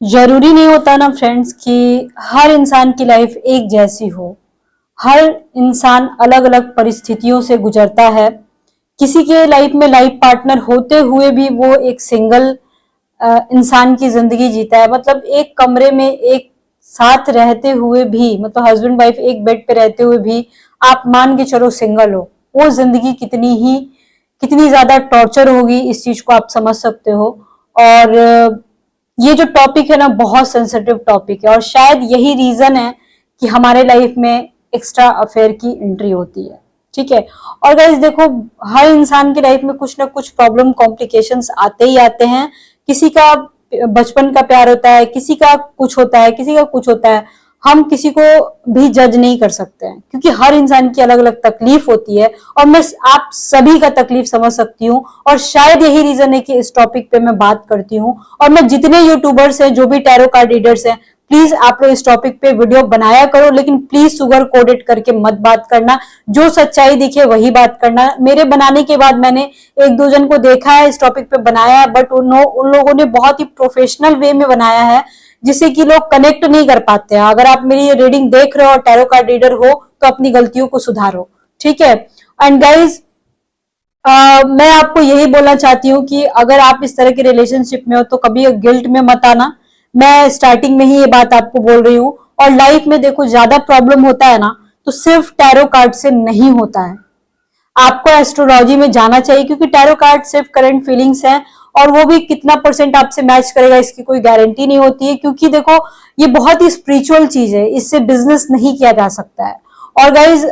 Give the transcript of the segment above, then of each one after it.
जरूरी नहीं होता ना फ्रेंड्स कि हर इंसान की लाइफ एक जैसी हो। हर इंसान अलग अलग परिस्थितियों से गुजरता है। किसी के लाइफ में लाइफ पार्टनर होते हुए भी वो एक सिंगल इंसान की जिंदगी जीता है। मतलब एक कमरे में एक साथ रहते हुए भी, मतलब हस्बैंड वाइफ एक बेड पे रहते हुए भी आप मान के चलो सिंगल हो, वो जिंदगी कितनी ज्यादा टॉर्चर होगी, इस चीज को आप समझ सकते हो। और ये जो टॉपिक है ना, बहुत सेंसिटिव टॉपिक है और शायद यही रीजन है कि हमारे लाइफ में एक्स्ट्रा अफेयर की एंट्री होती है। ठीक है। और गाइस देखो, हर इंसान की लाइफ में कुछ ना कुछ प्रॉब्लम कॉम्प्लिकेशंस आते ही आते हैं। किसी का बचपन का प्यार होता है, किसी का कुछ होता है, किसी का कुछ होता है। हम किसी को भी जज नहीं कर सकते हैं क्योंकि हर इंसान की अलग अलग तकलीफ होती है और मैं आप सभी का तकलीफ समझ सकती हूँ। और शायद यही रीजन है कि इस टॉपिक पे मैं बात करती हूँ। और मैं जितने यूट्यूबर्स हैं, जो भी टैरो कार्ड रीडर्स हैं, प्लीज आप लोग इस टॉपिक पे वीडियो बनाया करो, लेकिन प्लीज शुगर कोडेड करके मत बात करना। जो सच्चाई दिखे वही बात करना। मेरे बनाने के बाद मैंने एक दो जन को देखा है इस टॉपिक पे बनाया है, बट उन लोगों ने बहुत ही प्रोफेशनल वे में बनाया है जिससे कि लोग कनेक्ट नहीं कर पाते हैं। अगर आप मेरी ये रीडिंग देख रहे हो और टैरो कार्ड रीडर हो तो अपनी गलतियों को सुधारो। ठीक है। एंड गाइज, मैं आपको यही बोलना चाहती हूँ कि अगर आप इस तरह के रिलेशनशिप में हो तो कभी गिल्ट में मत आना। मैं स्टार्टिंग में ही ये बात आपको बोल रही हूँ। और लाइफ में देखो, ज्यादा प्रॉब्लम होता है ना तो सिर्फ टैरो कार्ड से नहीं होता है। आपको एस्ट्रोलॉजी में जाना चाहिए क्योंकि टैरो कार्ड सिर्फ करंट फीलिंग्स हैं और वो भी कितना परसेंट आपसे मैच करेगा इसकी कोई गारंटी नहीं होती है। क्योंकि देखो, ये बहुत ही स्पिरिचुअल चीज है, इससे बिजनेस नहीं किया जा सकता है। और गाइज,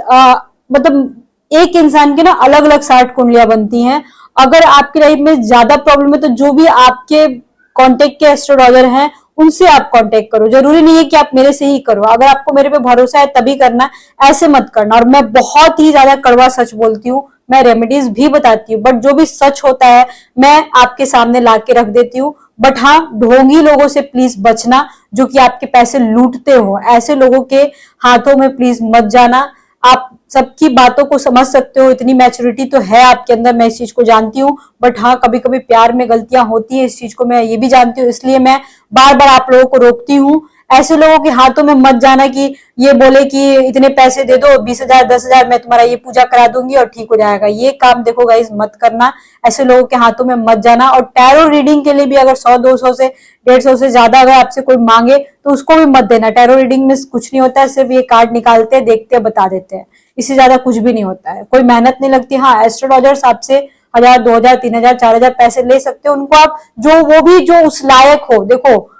मतलब एक इंसान के ना अलग अलग 60 कुंडलियां बनती हैं। अगर आपकी लाइफ में ज्यादा प्रॉब्लम है तो जो भी आपके कांटेक्ट के एस्ट्रोलॉजर हैं उनसे आप कांटेक्ट करो। जरूरी नहीं है कि आप मेरे से ही करो। अगर आपको मेरे पे भरोसा है तभी करना, ऐसे मत करना। और मैं बहुत ही ज्यादा कड़वा सच बोलती हूँ, मैं रेमेडीज भी बताती हूँ, बट जो भी सच होता है मैं आपके सामने ला के रख देती हूँ। बट हाँ, ढोंगी लोगों से प्लीज बचना, जो कि आपके पैसे लूटते हो। ऐसे लोगों के हाथों में प्लीज मत जाना। आप सबकी बातों को समझ सकते हो, इतनी मैच्योरिटी तो है आपके अंदर, मैं इस चीज को जानती हूँ। बट हाँ, कभी कभी प्यार में गलतियां होती है, इस चीज को मैं ये भी जानती हूँ। इसलिए मैं बार बार आप लोगों को रोकती हूँ। ऐसे लोगों के हाथों में मत जाना कि ये बोले कि इतने पैसे दे दो, 20,000 10,000, मैं तुम्हारा ये पूजा करा दूंगी और ठीक हो जाएगा। ये काम देखो गाइज मत करना। ऐसे लोगों के हाथों में मत जाना। और टैरो रीडिंग के लिए भी अगर 100 200 से 150 से ज्यादा अगर आपसे कोई मांगे तो उसको भी मत देना। टैरो रीडिंग में कुछ नहीं होता है, सिर्फ ये कार्ड निकालते हैं, देखते हैं, बता देते हैं। इससे ज्यादा कुछ भी नहीं होता है, कोई मेहनत नहीं लगती। हाँ, एस्ट्रोलॉजर्स आपसे 1,000 2,000 3,000 4,000 पैसे ले सकते हो। उनको आप जो, वो भी जो उस लायक हो। देखो,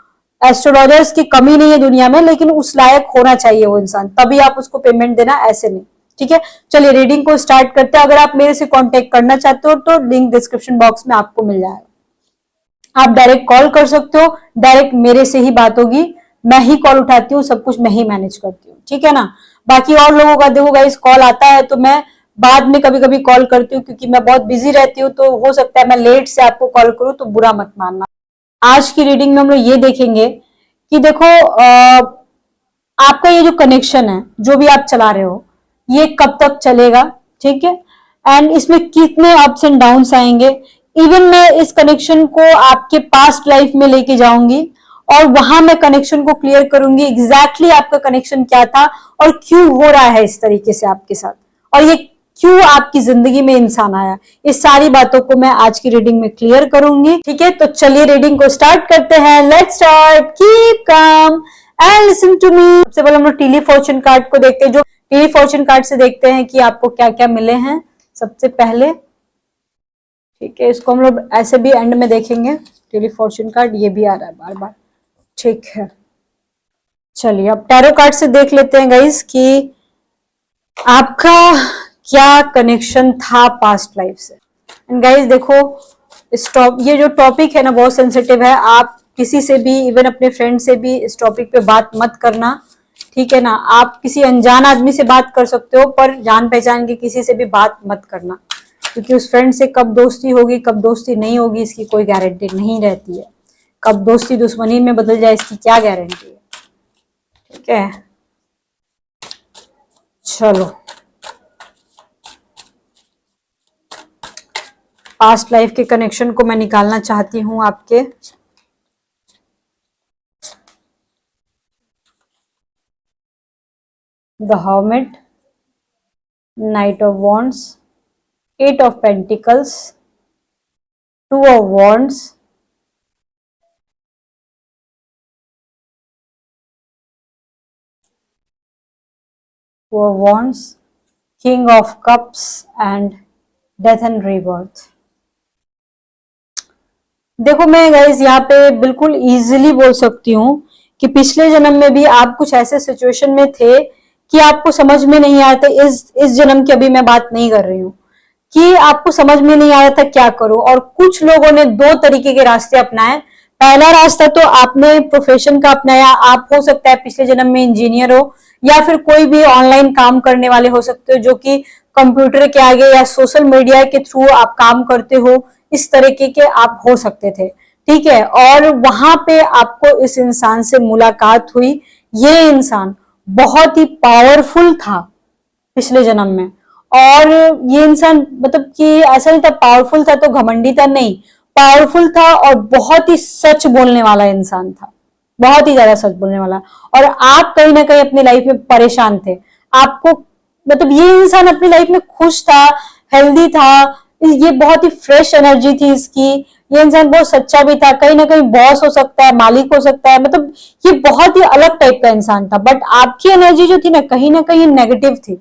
एस्ट्रोलॉजर्स की कमी नहीं है दुनिया में, लेकिन उस लायक होना चाहिए वो इंसान, तभी आप उसको पेमेंट देना, ऐसे नहीं। ठीक है। चलिए रीडिंग को स्टार्ट करते हैं। अगर आप मेरे से कांटेक्ट करना चाहते हो तो लिंक डिस्क्रिप्शन बॉक्स में आपको मिल जाएगा। आप डायरेक्ट कॉल कर सकते हो, डायरेक्ट मेरे से ही बात होगी। मैं ही कॉल उठाती हूँ, सब कुछ मैं ही मैनेज करती हूँ। ठीक है ना। बाकी और लोगों का देखो गाइस, कॉल आता है तो मैं बाद में कभी कभी कॉल करती हूँ क्योंकि मैं बहुत बिजी रहती हूँ, तो हो सकता है मैं लेट से आपको कॉल करूँ, तो बुरा मत मानना। आज की रीडिंग में हम लोग ये देखेंगे कि देखो, आपका ये जो कनेक्शन है, जो भी आप चला रहे हो, ये कब तक चलेगा। ठीक है। एंड इसमें कितने अप्स एंड डाउन्स आएंगे। इवन मैं इस कनेक्शन को आपके पास्ट लाइफ में लेके जाऊंगी और वहां मैं कनेक्शन को क्लियर करूंगी, एग्जैक्टली आपका कनेक्शन क्या था और क्यों हो रहा है इस तरीके से आपके साथ, और ये क्यों आपकी जिंदगी में इंसान आया। इस सारी बातों को मैं आज की रीडिंग में क्लियर करूंगी। ठीक है, तो चलिए रीडिंग को स्टार्ट करते हैं। Let's start. Keep calm and listen to me. सबसे पहले हम लोग टीली फॉर्चून कार्ड को देखते हैं। जो टीली फॉर्चून कार्ड से देखते हैं कि आपको क्या क्या मिले हैं सबसे पहले। ठीक है, इसको हम लोग ऐसे भी एंड में देखेंगे। टीली फॉर्चून कार्ड ये भी आ रहा है बार बार। ठीक है, चलिए अब टैरो कार्ड से देख लेते हैं गाइस कि आपका क्या कनेक्शन था पास्ट लाइफ से। एंड गाइस देखो, ये जो टॉपिक है ना, बहुत सेंसिटिव है। आप किसी से भी, इवन अपने फ्रेंड से भी इस टॉपिक पे बात मत करना। ठीक है ना। आप किसी अनजान आदमी से बात कर सकते हो, पर जान पहचान के किसी से भी बात मत करना, क्योंकि उस फ्रेंड से कब दोस्ती होगी कब दोस्ती नहीं होगी इसकी कोई गारंटी नहीं रहती है। कब दोस्ती दुश्मनी में बदल जाए इसकी क्या गारंटी है। ठीक है, चलो पास्ट लाइफ के कनेक्शन को मैं निकालना चाहती हूँ आपके। The hermit, knight of wands, eight of pentacles, two of wands, two of wands, king of cups and death and rebirth. देखो मैं गाइस यहाँ पे बिल्कुल इजीली बोल सकती हूँ कि पिछले जन्म में भी आप कुछ ऐसे सिचुएशन में थे कि आपको समझ में नहीं आया था। इस जन्म की अभी मैं बात नहीं कर रही हूँ कि आपको समझ में नहीं आ रहा था क्या करो, और कुछ लोगों ने दो तरीके के रास्ते अपनाए। पहला रास्ता तो आपने प्रोफेशन का अपनाया। आप हो सकता है पिछले जन्म में इंजीनियर हो, या फिर कोई भी ऑनलाइन काम करने वाले हो सकते हो जो कि कंप्यूटर के आगे या सोशल मीडिया के थ्रू आप काम करते हो। इस तरीके के आप हो सकते थे, ठीक है। और वहां पे आपको इस इंसान से मुलाकात हुई। ये इंसान बहुत ही पावरफुल था पिछले जन्म में। और ये इंसान मतलब कि ऐसा नहीं था पावरफुल था तो घमंडी था, नहीं, पावरफुल था और बहुत ही सच बोलने वाला इंसान था, बहुत ही ज्यादा सच बोलने वाला। और आप कहीं ना कहीं अपनी लाइफ में परेशान थे। आपको मतलब ये इंसान अपनी लाइफ में खुश था, हेल्दी था, ये बहुत ही फ्रेश एनर्जी थी इसकी। ये इंसान बहुत सच्चा भी था, कहीं ना कहीं बॉस हो सकता है, मालिक हो सकता है, मतलब ये बहुत ही अलग टाइप का इंसान था। बट आपकी एनर्जी जो थी ना कहीं नेगेटिव थी।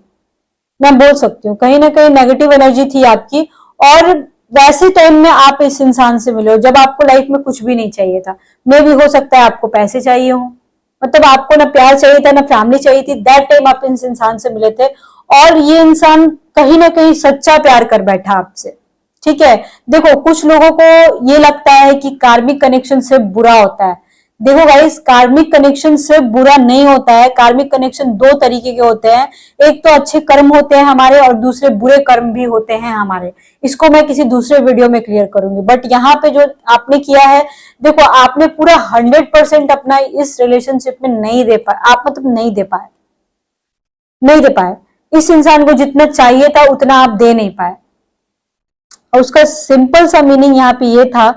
मैं बोल सकती हूँ कहीं ना कहीं नेगेटिव एनर्जी थी आपकी। और वैसे टाइम में आप इस इंसान से मिले हो जब आपको लाइफ में कुछ भी नहीं चाहिए था। मे भी हो सकता है आपको पैसे चाहिए हो, मतलब आपको ना प्यार चाहिए था ना फैमिली चाहिए थी। दैट टाइम आप इस इंसान से मिले थे, और ये इंसान कहीं ना कहीं सच्चा प्यार कर बैठा आपसे, ठीक है। देखो कुछ लोगों को ये लगता है कि कार्मिक कनेक्शन से बुरा होता है। देखो गाइस, कार्मिक कनेक्शन से बुरा नहीं होता है। कार्मिक कनेक्शन दो तरीके के होते हैं। एक तो अच्छे कर्म होते हैं हमारे, और दूसरे बुरे कर्म भी होते हैं हमारे। इसको मैं किसी दूसरे वीडियो में क्लियर करूंगी। बट यहाँ पे जो आपने किया है, देखो आपने पूरा 100% अपना इस रिलेशनशिप में नहीं दे पाए। आप मतलब नहीं दे पाए, नहीं दे पाए। इस इंसान को जितना चाहिए था उतना आप दे नहीं पाए। और उसका सिंपल सा मीनिंग यहाँ पे ये था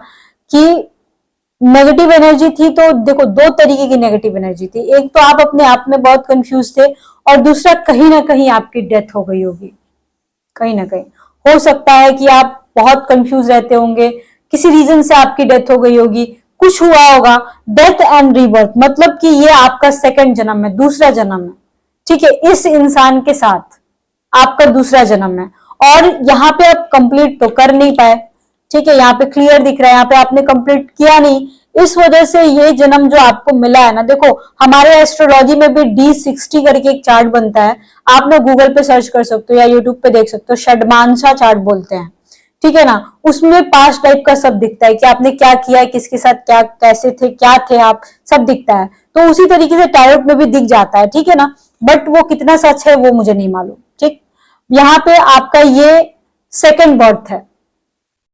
कि नेगेटिव एनर्जी थी। तो देखो दो तरीके की नेगेटिव एनर्जी थी। एक तो आप अपने आप में बहुत कंफ्यूज थे, और दूसरा कहीं ना कहीं आपकी डेथ हो गई होगी। कहीं ना कहीं हो सकता है कि आप बहुत कंफ्यूज रहते होंगे, किसी रीजन से आपकी डेथ हो गई होगी, कुछ हुआ होगा। डेथ एंड रीबर्थ मतलब कि ये आपका सेकंड जन्म है, दूसरा जन्म है, ठीक है। इस इंसान के साथ आपका दूसरा जन्म है। और यहाँ पे आप कंप्लीट तो कर नहीं पाए, ठीक है। यहाँ पे क्लियर दिख रहा है, यहाँ पे आपने कंप्लीट किया नहीं। इस वजह से ये जन्म जो आपको मिला है ना, देखो हमारे एस्ट्रोलॉजी में भी D60 करके एक चार्ट बनता है। आप ना गूगल पे सर्च कर सकते हो या यूट्यूब पे देख सकते हो, षडमांसा चार्ट बोलते हैं, ठीक है ना। उसमें 5 टाइप का सब दिखता है कि आपने क्या किया है, किसके साथ क्या, कैसे थे, क्या थे आप, सब दिखता है। तो उसी तरीके से टैरोट में भी दिख जाता है, ठीक है ना। बट वो कितना सच है वो मुझे नहीं मालूम, ठीक। यहाँ पे आपका ये सेकंड बर्थ है,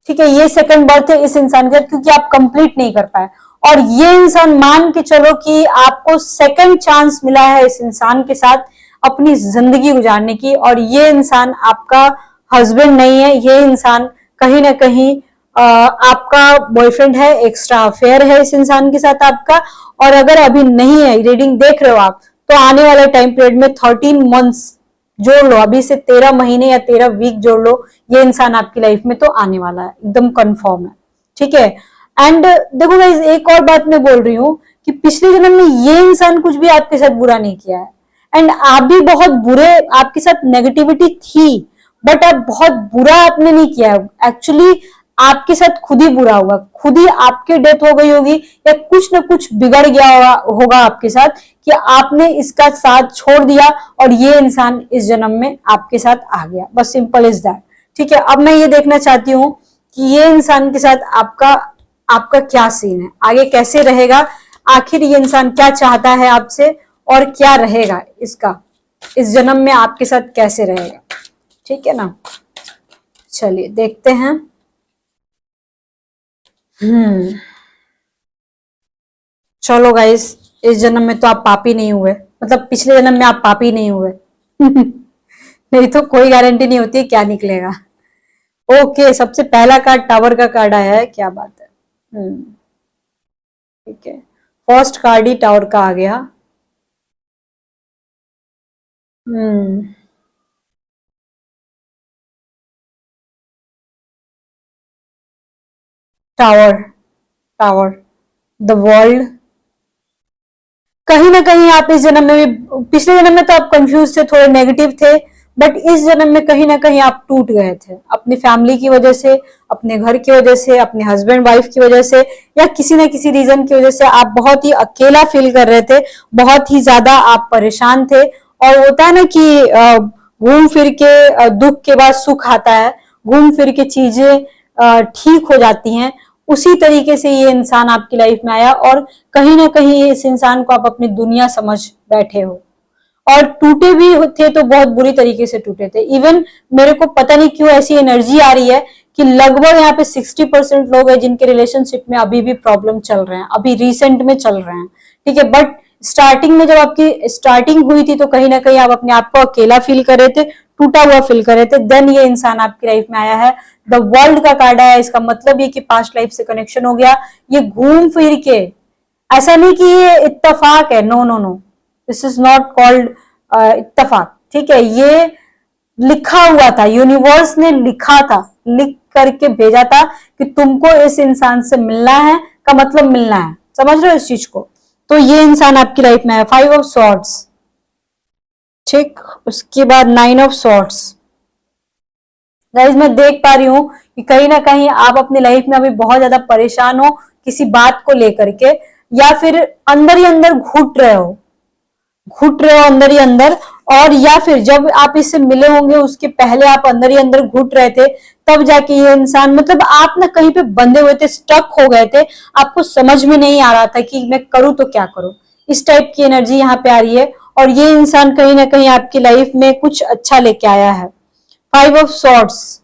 ठीक है। ये सेकंड बर्थ है इस इंसान का, क्योंकि आप कंप्लीट नहीं कर पाए। और ये इंसान मान के चलो कि आपको सेकंड चांस मिला है इस इंसान के साथ अपनी जिंदगी गुजारने की। और ये इंसान आपका हस्बैंड नहीं है, ये इंसान कहीं ना कहीं आपका बॉयफ्रेंड है, एक्स्ट्रा अफेयर है इस इंसान के साथ आपका। और अगर अभी नहीं है, रीडिंग देख रहे हो आप, तो आने वाले टाइम पीरियड में 13 मंथ्स जोड़ लो, अभी से 13 महीने या 13 वीक जोड़ लो, ये इंसान आपकी लाइफ में तो आने वाला है, एकदम कंफर्म है, ठीक है। एंड देखो गाइस, एक और बात मैं बोल रही हूँ कि पिछले जन्म में ये इंसान कुछ भी आपके साथ बुरा नहीं किया है। एंड आप भी बहुत बुरे, आपके साथ नेगेटिविटी थी, बट आप बहुत बुरा आपने नहीं किया है एक्चुअली। आपके साथ खुद ही बुरा हुआ, खुद ही आपकी डेथ हो गई होगी, या कुछ ना कुछ बिगड़ गया होगा आपके साथ कि आपने इसका साथ छोड़ दिया, और ये इंसान इस जन्म में आपके साथ आ गया। बस सिंपल इज दैट, ठीक है। अब मैं ये देखना चाहती हूँ कि ये इंसान के साथ आपका आपका क्या सीन है, आगे कैसे रहेगा, आखिर ये इंसान क्या चाहता है आपसे, और क्या रहेगा इसका इस जन्म में आपके साथ कैसे रहेगा, ठीक है ना। चलिए देखते हैं। हम्म चलो गाइस, इस जन्म में तो आप पापी नहीं हुए, मतलब पिछले जन्म में आप पापी नहीं हुए। नहीं तो कोई गारंटी नहीं होती है क्या निकलेगा। ओके, सबसे पहला कार्ड टावर का कार्ड आया है, क्या बात है। ठीक है, फर्स्ट कार्ड ही टावर का आ गया। हम्म। टावर। टावर। The world. कहीं ना कहीं आप इस जन्म में भी, पिछले जन्म में तो आप कंफ्यूज थे, थोड़े नेगेटिव थे, बट इस जन्म में कहीं ना कहीं आप टूट गए थे अपनी फैमिली की वजह से, अपने घर की वजह से, अपने हस्बैंड वाइफ की वजह से, या किसी ना किसी रीजन की वजह से आप बहुत ही अकेला फील कर रहे थे, बहुत ही ज्यादा आप परेशान थे। और होता है ना कि घूम फिर के दुख के बाद सुख आता है, घूम फिर के चीजें ठीक हो जाती हैं। उसी तरीके से ये इंसान आपकी लाइफ में आया और कहीं ना कहीं इस इंसान को आप अपनी दुनिया समझ बैठे हो। और टूटे भी थे तो बहुत बुरी तरीके से टूटे थे। इवन मेरे को पता नहीं क्यों ऐसी एनर्जी आ रही है कि लगभग यहाँ पे 60% लोग हैं जिनके रिलेशनशिप में अभी भी प्रॉब्लम चल रहे हैं, अभी रिसेंट में चल रहे हैं। ठीक है, बट स्टार्टिंग में जब आपकी स्टार्टिंग हुई थी तो कहीं ना कहीं आप अपने आप को अकेला फील कर रहे थे, टूटा हुआ फील कर रहे थे। देन ये इंसान आपकी लाइफ में आया है, द वर्ल्ड का कार्ड आया। इसका मतलब ये कि पास्ट लाइफ से कनेक्शन हो गया। ये घूम फिर के, ऐसा नहीं कि ये इत्तेफाक है, no no no, this is not called इत्तेफाक। ठीक है, ये लिखा हुआ था, यूनिवर्स ने लिखा था, लिख करके भेजा था कि तुमको इस इंसान से मिलना है, का मतलब मिलना है। समझ रहे हो इस चीज को? तो ये इंसान आपकी लाइफ में है, 5 ऑफ सॉर्ड्स। ठीक, उसके बाद 9 ऑफ सॉर्ड्स। गाइज मैं देख पा रही हूँ कि कहीं ना कहीं आप अपनी लाइफ में अभी बहुत ज्यादा परेशान हो किसी बात को लेकर के, या फिर अंदर ही अंदर घुट रहे हो, घुट रहे हो अंदर ही अंदर। और या फिर जब आप इससे मिले होंगे उसके पहले आप अंदर ही अंदर घुट रहे थे, तब जाके ये इंसान, मतलब आप ना कहीं पे बंधे हुए थे, स्टक हो गए थे, आपको समझ में नहीं आ रहा था कि मैं करूं तो क्या करूं। इस टाइप की एनर्जी यहाँ पे आ रही है और ये इंसान कहीं ना कहीं आपकी लाइफ में कुछ अच्छा लेके आया है। 5 ऑफ सॉर्ड्स।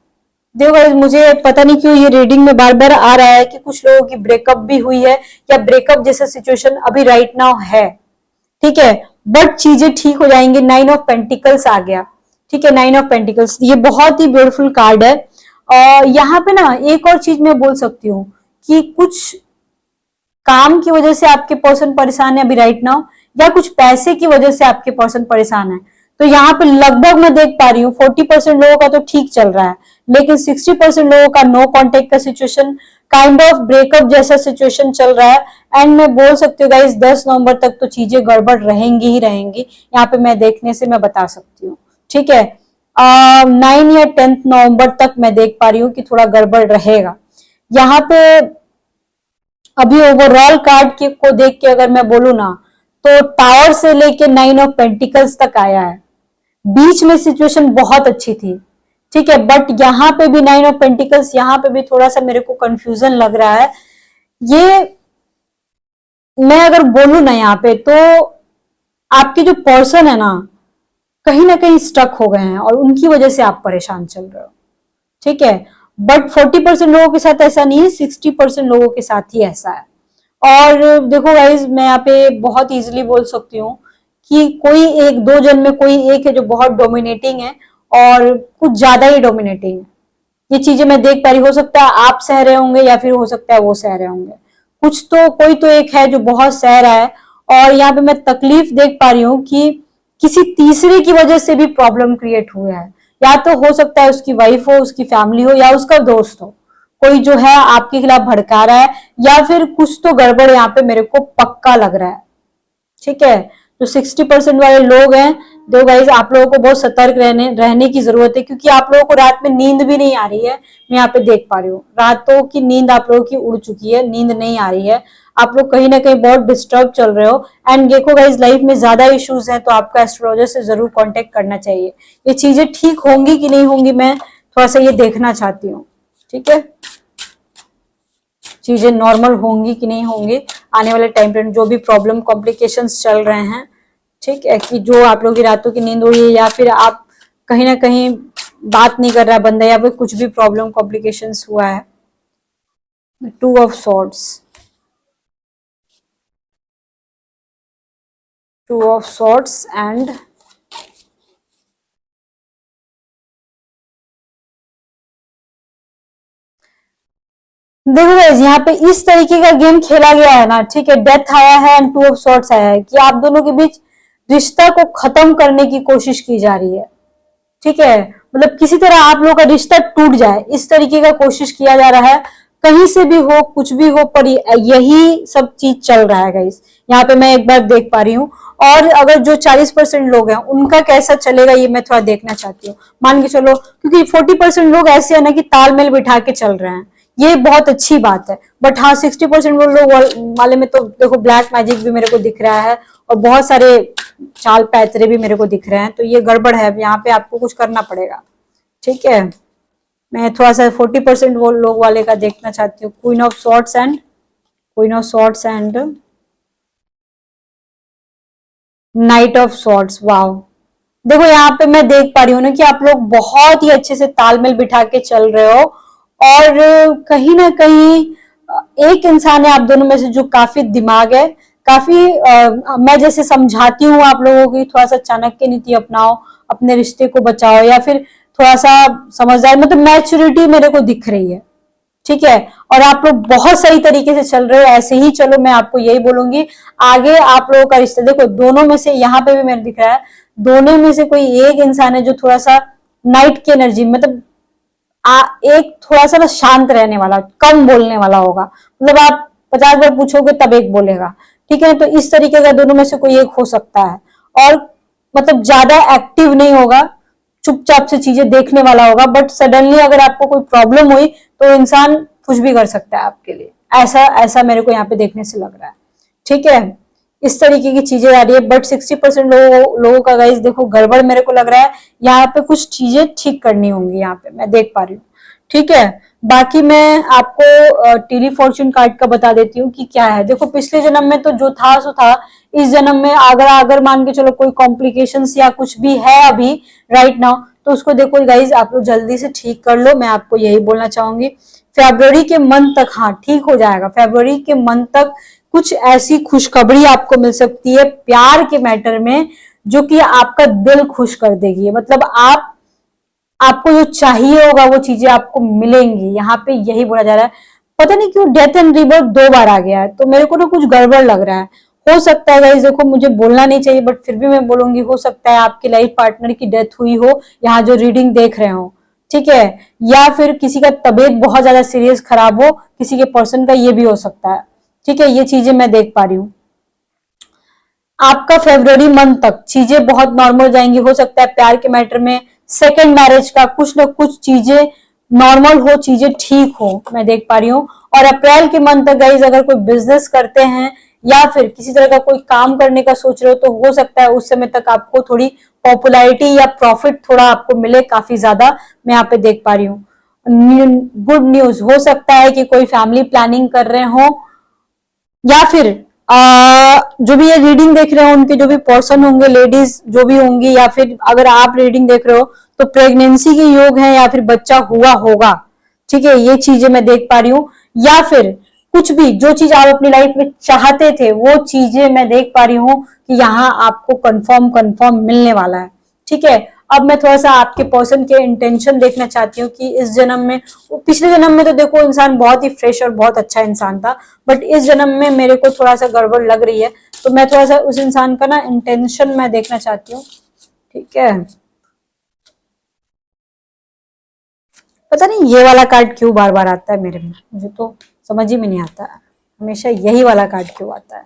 देखो गाइस, मुझे पता नहीं क्यों ये रीडिंग में बार बार आ रहा है कि कुछ लोगों की ब्रेकअप भी हुई है या ब्रेकअप जैसा सिचुएशन अभी राइट नाउ है। ठीक है, बट चीजें ठीक हो जाएंगी। 9 ऑफ पेंटिकल्स आ गया। ठीक है, 9 ऑफ पेंटिकल्स ये बहुत ही ब्यूटीफुल कार्ड है। और यहाँ पे ना एक और चीज मैं बोल सकती हूँ कि कुछ काम की वजह से आपके पर्सन परेशान है अभी राइट नाउ, या कुछ पैसे की वजह से आपके पर्सन परेशान है। तो यहाँ पे लगभग मैं देख पा रही हूँ 40% लोगों का तो ठीक चल रहा है, लेकिन 60% लोगों का नो कांटेक्ट का सिचुएशन, काइंड ऑफ ब्रेकअप जैसा सिचुएशन चल रहा है। एंड मैं बोल सकती हूँ गाइस 10 नवंबर तक तो चीजें गड़बड़ रहेंगी ही रहेंगी, यहाँ पे मैं देखने से मैं बता सकती हूँ। ठीक है, 9 या 10 नवंबर तक मैं देख पा रही हूँ कि थोड़ा गड़बड़ रहेगा यहाँ पे। अभी ओवरऑल कार्ड के को देख के अगर मैं बोलू ना, तो टावर से लेके 9 ऑफ पेंटिकल्स तक आया है। बीच में सिचुएशन बहुत अच्छी थी। ठीक है, बट यहाँ पे भी 9 ऑफ पेंटिकल्स, यहाँ पे भी थोड़ा सा मेरे को कंफ्यूजन लग रहा है। ये मैं अगर बोलू ना यहाँ पे, तो आपके जो पर्सन है ना कहीं स्टक हो गए हैं और उनकी वजह से आप परेशान चल रहे हो। ठीक है, बट 40% लोगों के साथ ऐसा नहीं है, 60% लोगों के साथ ही ऐसा है। और देखो गाइज, मैं यहाँ पे बहुत इजीली बोल सकती हूँ कि कोई एक दो जन में कोई एक है जो बहुत डोमिनेटिंग है और कुछ ज्यादा ही डोमिनेटिंग है। ये चीजें मैं देख पा रही, हो सकता है आप सह रहे होंगे या फिर हो सकता है वो सह रहे होंगे। कुछ तो कोई तो एक है जो बहुत सह रहा है। और यहाँ पे मैं तकलीफ देख पा रही हूँ कि किसी तीसरे की वजह से भी प्रॉब्लम क्रिएट हुआ है। या तो हो सकता है उसकी वाइफ हो, उसकी फैमिली हो, या उसका दोस्त हो, कोई जो है आपके खिलाफ भड़का रहा है, या फिर कुछ तो गड़बड़ यहाँ पे मेरे को पक्का लग रहा है। ठीक है, जो 60% वाले लोग हैं, दो गाइज आप लोगों को बहुत सतर्क रहने की जरूरत है, क्योंकि आप लोगों को रात में नींद भी नहीं आ रही है। मैं यहाँ पे देख पा रही हूँ रातों की नींद आप लोगों की उड़ चुकी है, नींद नहीं आ रही है। आप लोग कहीं ना कहीं बहुत डिस्टर्ब चल रहे हो। एंड देखो गाइज, लाइफ में ज्यादा इश्यूज हैं तो आपका एस्ट्रोलॉजर से जरूर कांटेक्ट करना चाहिए। ये चीजें ठीक होंगी कि नहीं होंगी, मैं थोड़ा सा ये देखना चाहती हूँ। ठीक है, चीजें नॉर्मल होंगी कि नहीं होंगी आने वाले टाइम पे, जो भी प्रॉब्लम कॉम्प्लिकेशंस चल रहे हैं। ठीक है, कि जो आप लोगों की रातों की नींद उड़ी है, या फिर आप कहीं ना कहीं बात नहीं कर रहा बंदा, या फिर कुछ भी प्रॉब्लम कॉम्प्लिकेशंस हुआ है। 2 of swords. 2 of swords and देखो गाइस, यहाँ पे इस तरीके का गेम खेला गया है ना। ठीक है, डेथ आया है एंड 2 ऑफ सॉर्ड्स आया है कि आप दोनों के बीच रिश्ता को खत्म करने की कोशिश की जा रही है। ठीक है, मतलब किसी तरह आप लोगों का रिश्ता टूट जाए, इस तरीके का कोशिश किया जा रहा है। कहीं से भी हो, कुछ भी हो, पर यही सब चीज चल रहा है गाइस, यहाँ पे मैं एक बार देख पा रही हूँ। और अगर जो 40% लोग हैं उनका कैसा चलेगा ये मैं थोड़ा देखना चाहती हूँ। मान के चलो, क्योंकि 40% लोग ऐसे है ना कि तालमेल बिठा के चल रहे हैं, ये बहुत अच्छी बात है। बट हाँ, 60% वो लोग वाले में तो देखो ब्लैक मैजिक भी मेरे को दिख रहा है और बहुत सारे चाल पैतरे भी मेरे को दिख रहे हैं, तो ये गड़बड़ है। यहाँ पे आपको कुछ करना पड़ेगा। ठीक है, मैं थोड़ा सा 40% वो लोग वाले का देखना चाहती हूँ। Queen of swords and night of swords. Wow, देखो यहाँ पे मैं देख पा रही हूँ ना कि आप लोग बहुत ही अच्छे से तालमेल बिठा के चल रहे हो, और कहीं ना कहीं एक इंसान है आप दोनों में से जो काफी दिमाग है, काफी मैं जैसे समझाती हूँ आप लोगों की, थोड़ा सा चाणक्य नीति अपनाओ, अपने रिश्ते को बचाओ, या फिर थोड़ा सा समझदार, मतलब मैच्योरिटी मेरे को दिख रही है। ठीक है, और आप लोग बहुत सही तरीके से चल रहे हो, ऐसे ही चलो, मैं आपको यही बोलूंगी। आगे आप लोगों का रिश्ता देखो, दोनों में से यहाँ पे भी मेरे दिख रहा है, दोनों में से कोई एक इंसान है जो थोड़ा सा नाइट की एनर्जी, मतलब एक थोड़ा सा ना शांत रहने वाला, कम बोलने वाला होगा, मतलब आप 50 बार पूछोगे तब एक बोलेगा। ठीक है, तो इस तरीके का दोनों में से कोई एक हो सकता है, और मतलब ज्यादा एक्टिव नहीं होगा, चुपचाप से चीजें देखने वाला होगा। बट सडनली अगर आपको कोई प्रॉब्लम हुई तो इंसान कुछ भी कर सकता है आपके लिए, ऐसा ऐसा मेरे को यहाँ पे देखने से लग रहा है। ठीक है, इस तरीके की चीजें आ रही है। बट 60% लोगों का गाइस देखो गड़बड़ मेरे को लग रहा है, यहाँ पे कुछ चीजें ठीक करनी होंगी, यहाँ पे मैं देख पा रही हूँ। ठीक है, बाकी मैं आपको टेली फॉर्च्यून कार्ड का बता देती हूँ कि क्या है। देखो पिछले जन्म में तो जो था सो था, इस जन्म में अगर अगर मान के चलो कोई कॉम्प्लिकेशंस या कुछ भी है अभी राइट नाउ, तो उसको देखो गाइज आप लोग जल्दी से ठीक कर लो, मैं आपको यही बोलना चाहूंगी। फरवरी के मंथ तक हाँ ठीक हो जाएगा, फरवरी के मंथ तक कुछ ऐसी खुशखबरी आपको मिल सकती है प्यार के मैटर में, जो कि आपका दिल खुश कर देगी। मतलब आपको जो चाहिए होगा वो चीजें आपको मिलेंगी, यहाँ पे यही बोला जा रहा है। पता नहीं क्यों डेथ एंड रिबर्थ 2 बार आ गया है, तो मेरे को ना कुछ गड़बड़ लग रहा है। हो सकता है गाइस, देखो मुझे बोलना नहीं चाहिए बट फिर भी मैं बोलूंगी, हो सकता है आपकी लाइफ पार्टनर की डेथ हुई हो, यहाँ जो रीडिंग देख रहे हो। ठीक है, या फिर किसी का तबीयत बहुत ज्यादा सीरियस खराब हो, किसी के पर्सन का, ये भी हो सकता है। ठीक है, ये चीजें मैं देख पा रही हूँ। आपका फरवरी मंथ तक चीजें बहुत नॉर्मल जाएंगी। हो सकता है प्यार के मैटर में, सेकंड मैरिज का कुछ ना कुछ चीजें नॉर्मल हो, चीजें ठीक हो, मैं देख पा रही हूँ। और अप्रैल के मंथ तक गाइज अगर कोई बिजनेस करते हैं या फिर किसी तरह का कोई काम करने का सोच रहे हो, तो हो सकता है उस समय तक आपको थोड़ी पॉपुलैरिटी या प्रॉफिट थोड़ा आपको मिले काफी ज्यादा, मैं यहाँ पे देख पा रही हूँ। गुड न्यूज, हो सकता है कि कोई फैमिली प्लानिंग कर रहे हो, या फिर जो भी ये रीडिंग देख रहे हो उनके जो भी पर्सन होंगे, लेडीज जो भी होंगी, या फिर अगर आप रीडिंग देख रहे हो तो प्रेगनेंसी के योग है या फिर बच्चा हुआ होगा। ठीक है, ये चीजें मैं देख पा रही हूँ। या फिर कुछ भी जो चीज आप अपनी लाइफ में चाहते थे वो चीजें मैं देख पा रही हूँ कि यहाँ आपको कंफर्म कंफर्म मिलने वाला है। ठीक है, अब मैं थोड़ा सा आपके पर्सन के इंटेंशन देखना चाहती हूँ कि इस जन्म में, पिछले जन्म में तो देखो इंसान बहुत ही फ्रेश और बहुत अच्छा इंसान था, बट इस जन्म में मेरे को थोड़ा सा गड़बड़ लग रही है, तो मैं थोड़ा सा उस इंसान का ना इंटेंशन मैं देखना चाहती हूँ। ठीक है, पता नहीं ये वाला कार्ड क्यों बार बार आता है मेरे में, मुझे तो समझ ही में नहीं आता है, हमेशा यही वाला कार्ड क्यों आता है।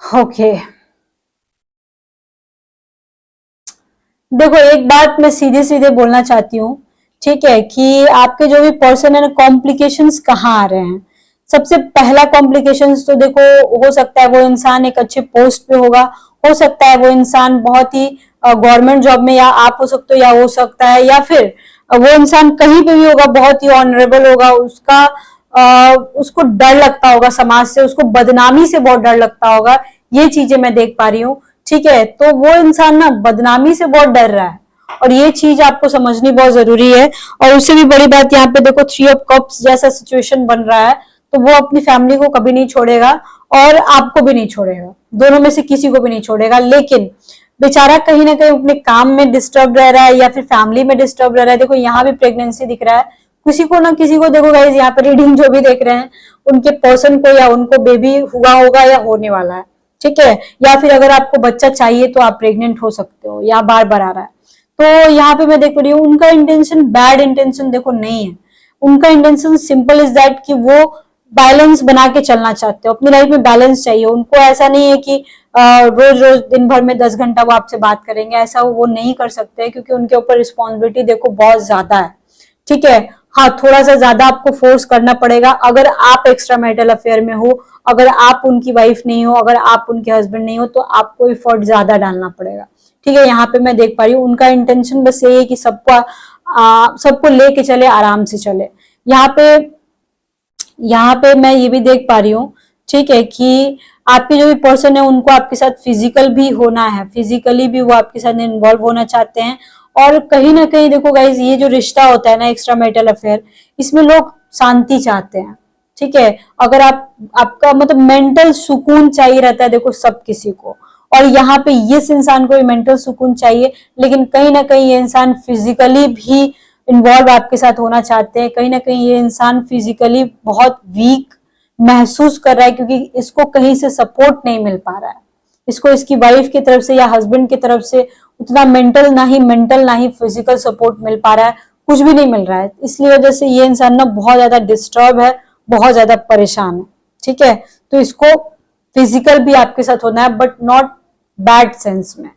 ओके, देखो एक बात मैं सीधे सीधे बोलना चाहती हूँ। ठीक है, कि आपके जो भी पर्सन है ना, कॉम्प्लिकेशंस कहाँ आ रहे हैं। सबसे पहला कॉम्प्लिकेशंस तो देखो, हो सकता है वो इंसान एक अच्छे पोस्ट पे होगा, हो सकता है वो इंसान बहुत ही गवर्नमेंट जॉब में, या आप हो सकते हो, या हो सकता है, या फिर वो इंसान कहीं पे भी होगा, बहुत ही ऑनरेबल होगा, उसका उसको डर लगता होगा समाज से, उसको बदनामी से बहुत डर लगता होगा, ये चीजें मैं देख पा रही हूँ। ठीक है, तो वो इंसान ना बदनामी से बहुत डर रहा है, और ये चीज आपको समझनी बहुत जरूरी है। और उससे भी बड़ी बात यहाँ पे देखो 3 ऑफ कप्स जैसा सिचुएशन बन रहा है, तो वो अपनी फैमिली को कभी नहीं छोड़ेगा और आपको भी नहीं छोड़ेगा, दोनों में से किसी को भी नहीं छोड़ेगा। लेकिन बेचारा कहीं ना कहीं अपने काम में डिस्टर्ब रह रहा है या फिर फैमिली में डिस्टर्ब रह रहा है। देखो यहाँ भी प्रेगनेंसी दिख रहा है, किसी को ना किसी को देखो गाइज, यहाँ पे रीडिंग जो भी देख रहे हैं उनके पर्सन को या उनको बेबी हुआ होगा या होने वाला है, ठीक है। या फिर अगर आपको बच्चा चाहिए तो आप प्रेग्नेंट हो सकते हो या बार बार आ रहा है। तो यहाँ पे मैं देख रही हूँ उनका इंटेंशन बैड इंटेंशन देखो नहीं है। उनका इंटेंशन सिंपल इज दैट कि वो बैलेंस बना के चलना चाहते हो, अपनी लाइफ में बैलेंस चाहिए उनको। ऐसा नहीं है कि रोज रोज दिन भर में 10 घंटा वो आपसे बात करेंगे, ऐसा वो नहीं कर सकते क्योंकि उनके ऊपर रिस्पॉन्सिबिलिटी देखो बहुत ज्यादा है, ठीक है। हाँ, थोड़ा सा ज्यादा आपको फोर्स करना पड़ेगा अगर आप एक्स्ट्रा मैरिटल अफेयर में हो, अगर आप उनकी वाइफ नहीं हो, अगर आप उनके हस्बैंड नहीं हो, तो आपको एफर्ट ज्यादा डालना पड़ेगा, ठीक है। यहाँ पे मैं देख पा रही हूँ उनका इंटेंशन बस ये है कि सबको लेके चले, आराम से चले। यहाँ पे मैं ये भी देख पा रही हूँ, ठीक है, कि आपके जो भी पर्सन है उनको आपके साथ फिजिकल भी होना है, फिजिकली भी वो आपके साथ इन्वॉल्व होना चाहते हैं। और कहीं ना कहीं देखो गाइज, ये जो रिश्ता होता है ना एक्स्ट्रा मैरिटल अफेयर, इसमें लोग शांति चाहते हैं, ठीक है। अगर आपका मतलब मेंटल सुकून चाहिए रहता है देखो सब किसी को, और यहाँ पे इस इंसान को मेंटल सुकून चाहिए, लेकिन कहीं ना कहीं ये इंसान फिजिकली भी इन्वॉल्व आपके साथ होना चाहते हैं। कहीं ना कहीं ये इंसान फिजिकली बहुत वीक महसूस कर रहा है क्योंकि इसको कहीं से सपोर्ट नहीं मिल पा रहा है, इसको इसकी वाइफ की तरफ से या हस्बैंड की तरफ से उतना मेंटल ना ही फिजिकल सपोर्ट मिल पा रहा है, कुछ भी नहीं मिल रहा है। इसलिए वजह से ये इंसान ना बहुत ज्यादा डिस्टर्ब है, बहुत ज्यादा परेशान है, ठीक है। तो इसको फिजिकल भी आपके साथ होना है बट नॉट बैड सेंस में,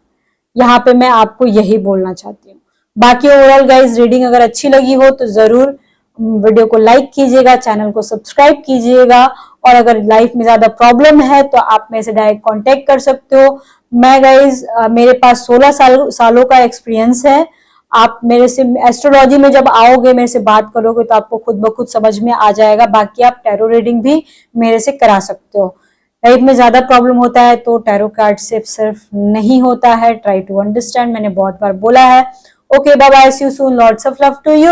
यहाँ पे मैं आपको यही बोलना चाहती हूँ। बाकी ओवरऑल गाइज रीडिंग अगर अच्छी लगी हो तो जरूर वीडियो को लाइक कीजिएगा, चैनल को सब्सक्राइब कीजिएगा, और अगर लाइफ में ज्यादा प्रॉब्लम है तो आप मेरे से डायरेक्ट कांटेक्ट कर सकते हो। मैं गाइज मेरे पास 16 सालों का एक्सपीरियंस है। आप मेरे से एस्ट्रोलॉजी में जब आओगे, मेरे से बात करोगे तो आपको खुद ब खुद समझ में आ जाएगा। बाकी आप टैरो रीडिंग भी मेरे से करा सकते हो। लाइफ में ज्यादा प्रॉब्लम होता है तो टैरो कार्ड से सिर्फ नहीं होता है, ट्राई टू अंडरस्टैंड, मैंने बहुत बार बोला है। Okay, bye bye, see you soon, lots of love to you.